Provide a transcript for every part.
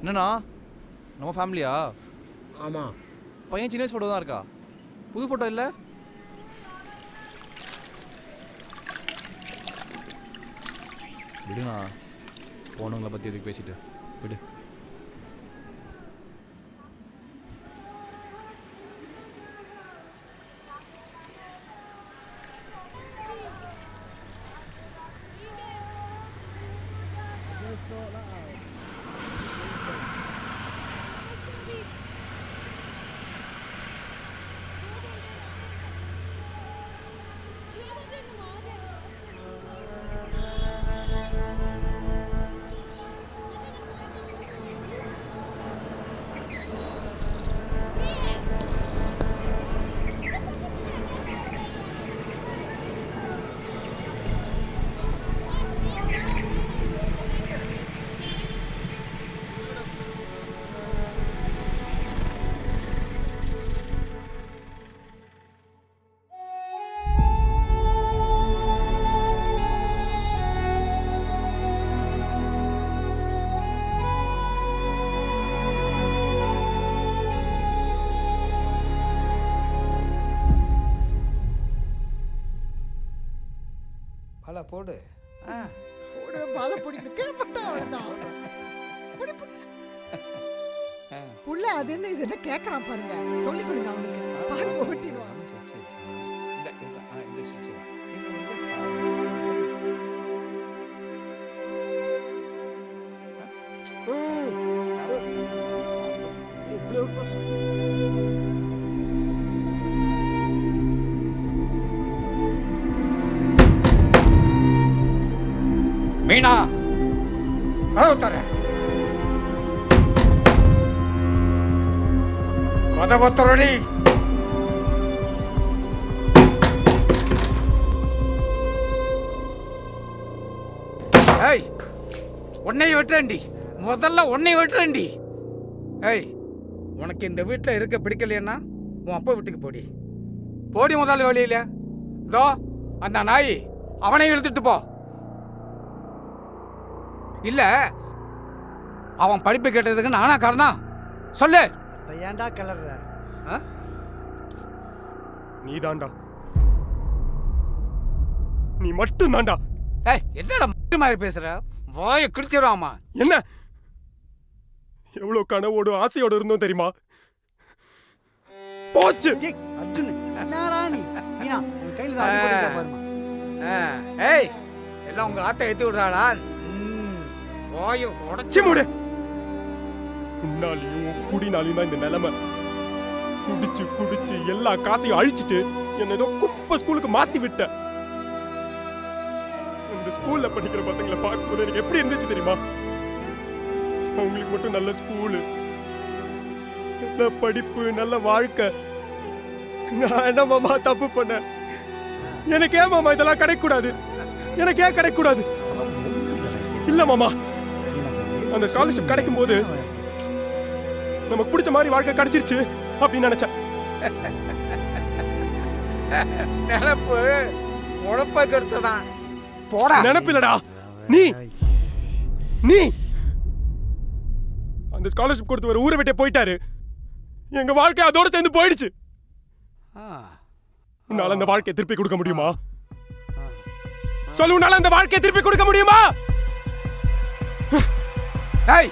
என்னண்ணா நம்ம ஃபேமிலியா? ஆமாம். பையன் சின்ன வயசு ஃபோட்டோ தான் இருக்கா, புது ஃபோட்டோ இல்லை? விடுண்ணா, போனவங்களை பற்றி எதுக்கு பேசிட்டு விடு. பல போடு. போடு பாலை பிடிக்கணும். கீழ்பட்டா அவ்வளோதான். புள்ள அது என்ன இது என்ன கேட்கறான் பாருங்க. சொல்லி கொடுங்க அவனுக்கு. பாருங்க ஓட்டிடுவான். இந்த சுவிட்ச் மீனா தர கதவத்தரடி. ஏய், உன்னை வெட்டுறேன்டி, முதல்ல உன்னை வெட்டுறேன்டி. ஏய், உனக்கு இந்த வீட்டில் இருக்க பிடிக்கலைன்னா உன் அப்பா வீட்டுக்கு போடி. போடி முதல்ல வெளியில. இதோ அந்த நாய் அவனை இழுத்துட்டு போ. இல்ல அவன் படிப்பு கேட்டதுக்கு நானா காரணம்? சொல்லு. ஏன்டா கிளற? நீதான்டா, நீ மட்டும் தான்டா. ஏய், என்னடா மாதிரி பேசுற? வாயை கிழிச்சிருவாமா. என்ன எவ்வளவு கனவோடு ஆசையோடு இருந்தோம் தெரியுமா? போச்சு. அர்ஜுன் என்னடா நீ? மீனா உன் கையில தான் அடிபடுதா பாருமா. ஏய், எல்லாம் உங்க ஆத்த ஏத்தி விடுறாளா? வாயை உடைச்சு மூடு. உன்னாலையும் குடினாலையும் தான் இந்த நிலைமை. குடிச்சு குடிச்சு எல்லா காசையும் அழிச்சிட்டு என்ன ஏதோ குப்பை ஸ்கூலுக்கு மாத்தி விட்ட. இந்த ஸ்கூல்ல படிக்கிற பசங்களை பார்க்கும்போது எனக்கு எப்படி இருந்துச்சு தெரியுமா? அவங்களுக்கு மட்டும் நல்ல ஸ்கூலு, நல்ல படிப்பு, நல்ல வாழ்க்கை. நான் என்ன மாமா தப்பு பண்ண? எனக்கு ஏன் மாமா இதெல்லாம் கிடைக்கூடாது? எனக்கு ஏன் கிடைக்கூடாது? இல்ல மாமா, அந்த ஸ்காலர்ஷிப் கிடைக்கும் போது நமக்கு பிடிச்ச மாதிரி வாழ்க்கை கிடைச்சிருச்சு அப்படின்னு நினைச்சேன். நினப்பு உழப்ப கெடுத்ததான். போடா. நினைப்பில்லடா, நீ நீ அந்த ஸ்காலர்ஷிப் கொடுத்து ஒரு ஊரை விட்டே போயிட்டாரு. எங்க வாழ்க்கை அதோட சேர்ந்து போயிடுச்சு. உன்னால அந்த வாழ்க்கையை திருப்பி கொடுக்க முடியுமா? சொல்லு, உன்னால அந்த வாழ்க்கையை திருப்பி கொடுக்க முடியுமா? ஏய்,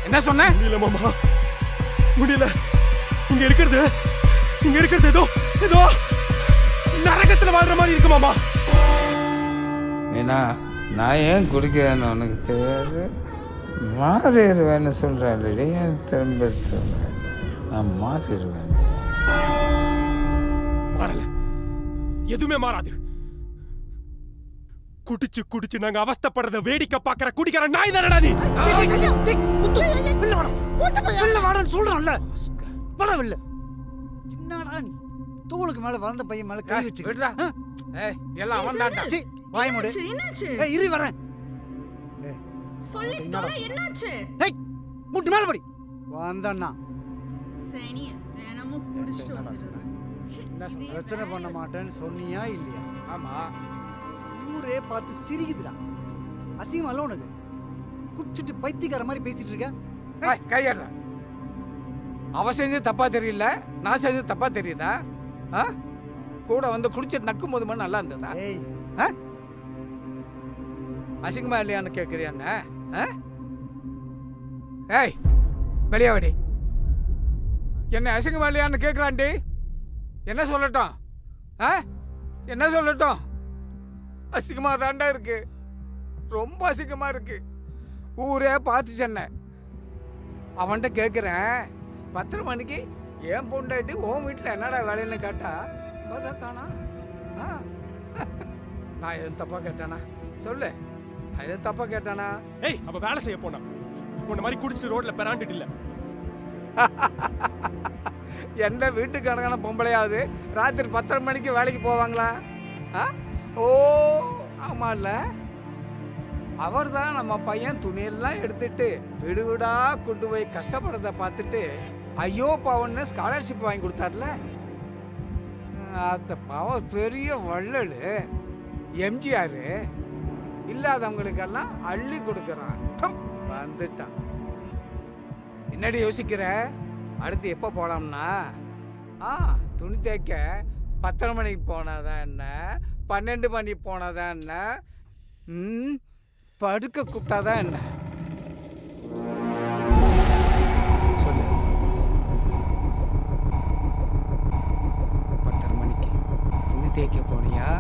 என்ன சொன்ன? முடியல மாமா, முடியல. இங்க இருக்கிறது ஏதோ ஏதோ நரகத்துல வாழ்ற மாதிரி இருக்கு மாமா. ஏன்னா நான் ஏன் குடிக்கிறேன்னு உனக்கு தெரியாது. மாறிடுவேன்னு சொல்கிறேன். திரும்ப நான் மாறிடுவேன். மாறல, எதுவுமே மாறாது. குடிச்சு குடிச்சு நாங்க அவஸ்தைப்படுறத வேடிக்கை பார்க்கற குடிக்கிற நாய் தானடா நீ. சொல்றான்ல படவில்ல. என்னடா நீ தோளுக்கு மேல வளர்ந்த பையன் மேல கை வச்சு விடுடா. ஏய், எல்லாம் அவன் தான்டா. வாய மூடு. ஏய், இரு வரேன். சொல்லி தொலை. என்னாச்சு? ஏய், முட்டு மேல படி. வந்தண்ணா சனிய தினமும் குடிச்சிட்டு வந்துடுறேன். பிரச்சனை பண்ண மாட்டேன்னு சொன்னியா இல்லையா? ஆமா. ஊரே பார்த்து சிரிக்குதுடா. அசிங்கமல்ல உனக்கு? குடிச்சிட்டு பைத்தியக்கார மாதிரி பேசிட்டு இருக்க. கையாடுற. அவ செஞ்சது தப்பா தெரியல, நான் செஞ்சது தப்பா தெரியுதா? கூட வந்து குடிச்சிட்டு நக்கும் போது மட்டும் நல்லா இருந்ததா? ஏய் அசிங்கமா இல்லையான்னு கேட்குறியாண்ண? ஏய் வெளியே வாடி. என்ன அசிங்கமா இல்லையான்னு கேட்குறான்டி. என்ன சொல்லட்டும்? என்ன சொல்லட்டும்? அசிங்கமா தாண்டா இருக்கு, ரொம்ப அசிங்கமா இருக்கு. ஊரே பார்த்து சென்ன. அவன்கிட்ட கேட்குறேன், 10 மணிக்கு ஏன் பொண்டாட்டி உன் வீட்டில் என்னடா வேலைன்னு கேட்டா பதில் காணா. நான் எதுவும் தப்பா கேட்டானா? சொல்லு, நான் எதுவும் தப்பா கேட்டானா? ஏய் அவ வேலை செய்ய போனா, உன்ன மாதிரி குடிச்சிட்டு ரோட்ல பெராண்டிட்டு இல்ல. எந்த வீட்டுக்காரங்கான பொம்பளையாவது ராத்திரி 10 மணிக்கு வேலைக்கு போவாங்களா? ஓ ஆமா இல்ல, அவர் தான் நம்ம பையன் துணியெல்லாம் எடுத்துட்டு வீடு வீடா கொண்டு போய் கஷ்டப்படுறத பார்த்துட்டு ஐயோ பாவன்னு ஸ்காலர்ஷிப் வாங்கி கொடுத்தார்ல. அந்த பாவம் பெரிய வள்ளல் எம்ஜிஆர். இல்லாதவங்களுக்கெல்லாம் அள்ளி கொடுக்குறான். வந்துட்டான். என்னடி யோசிக்கிற? அடுத்து எப்போ போகலாம்னா, துணி தேய்க்க 10 மணிக்கு போனாதான் என்ன, 12 மணிக்கு போனாதான் என்ன, படுக்க கூப்பிட்டாதான் என்ன? சொல்லு. 10 மணிக்கு துணி தேய்க்க போனியா?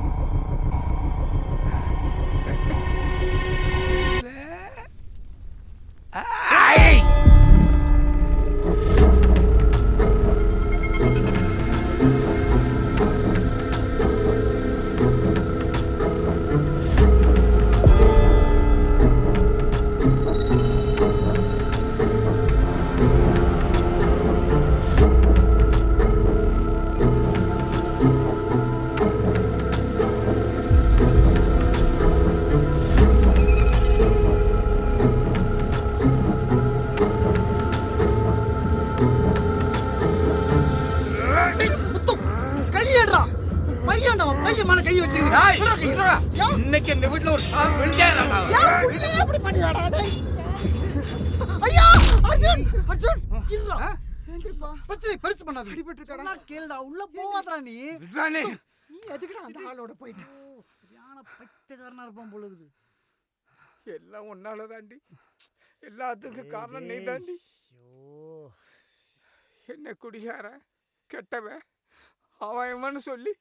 இன்னைக்கு இந்த வீட்டுல ஒரு பெருசு பண்ணாது. அடிபட்டு கேளுடா, உள்ள போவாதடா நீ. நீ எதுக்குடா அந்த ஆளோட போயிட்ட? சரியான பைத்தியக்காரனா இருப்பான் போல இருக்குது. எல்லாம் ஒன்னால தாண்டி, எல்லாத்துக்கும் காரணம் நீ தாண்டி. என்ன குடிகார கெட்டவன் அவன் இவன்னு சொல்லி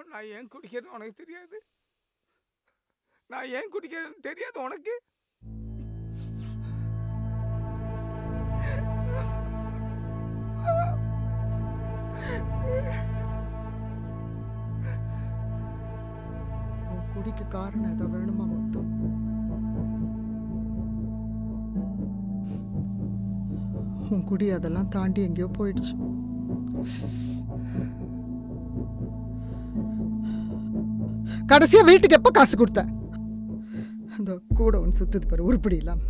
நான் ஏன் குடிக்கிறேன்னு உனக்கு தெரியாது. நான் ஏன் குடிக்கிறேன்னு தெரியாது உனக்கு. உன் குடிக்கு காரணம் ஏதோ வேணுமா முத்து? உன் குடி அதெல்லாம் தாண்டி எங்கேயோ போயிடுச்சு. கடைசியா வீட்டுக்கு எப்ப காசு கொடுத்த? அந்த கூட ஒன்று சுத்துது பாரு, உருப்படி இல்லாம.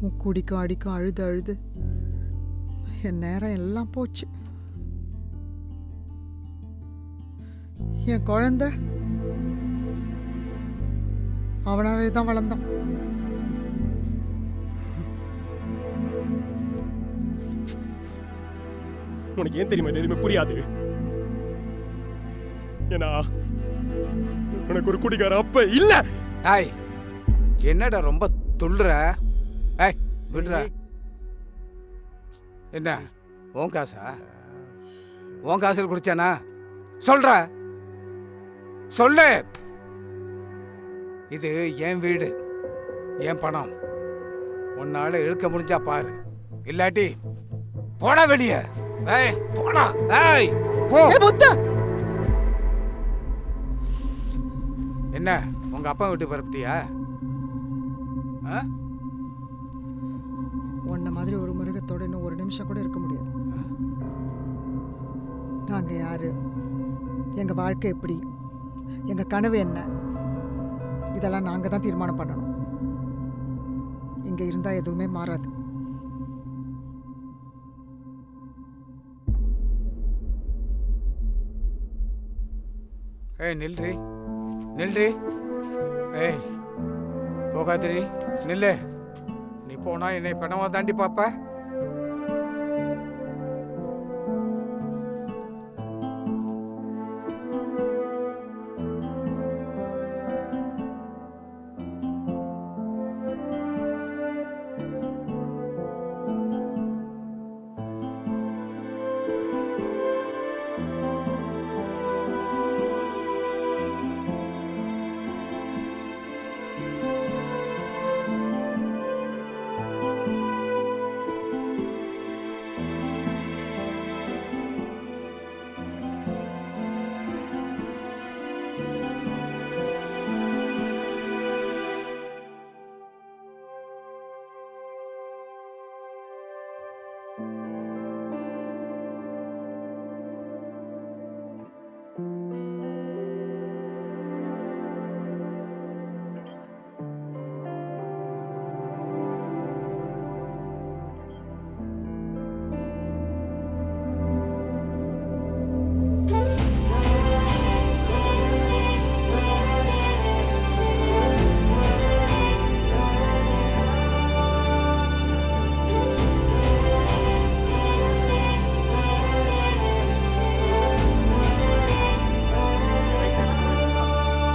உன் குடிக்கும் அடிக்கும் அழுது அழுது என் நேரம் எல்லாம் போச்சு. என் குழந்தை அவனாவே தான் வளர்ந்தான். உனக்கு ஏன் தெரியுமா இது எதுவுமே புரியாது? ஏன்னா உனக்கு ஒரு குடிகார அப்ப இல்ல. என்னடா ரொம்ப துள்ளுற? விடுற. என்ன உன் காசா? உன் காசில் குடிச்சானா? சொல்ற, சொல்லு. இது என் வீடு, என் பணம். உன்னால இழுக்க முடிஞ்சா பாரு, இல்லாட்டி போடா வெளியே. போடா. போ. என்ன உங்க அப்பா வீட்டு பரப்பிட்டியா? உன்ன மாதிரி ஒரு மிருகத்தோட இன்னும் ஒரு நிமிஷம் கூட இருக்க முடியாது. நாங்க யாரு, எங்க வாழ்க்கை எப்படி, எங்க கனவு என்ன, இதெல்லாம் நாங்க தான் தீர்மானம் பண்ணணும். இங்க இருந்தா எதுவுமே மாறாது. ஏய் நில்றி நில்றி. ஏய் போகாதிரி, நில்லு. நீ போனா என்னை பணமா தாண்டி பாப்ப.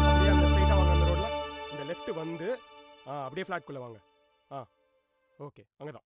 அப்படியே அந்த ஸ்ட்ரைட்டாக வாங்க, அந்த ரோட்ல இந்த லெஃப்ட் வந்து அப்படியே ஃப்ளாட்குள்ளே வாங்க. ஓகே, அங்கே தான்.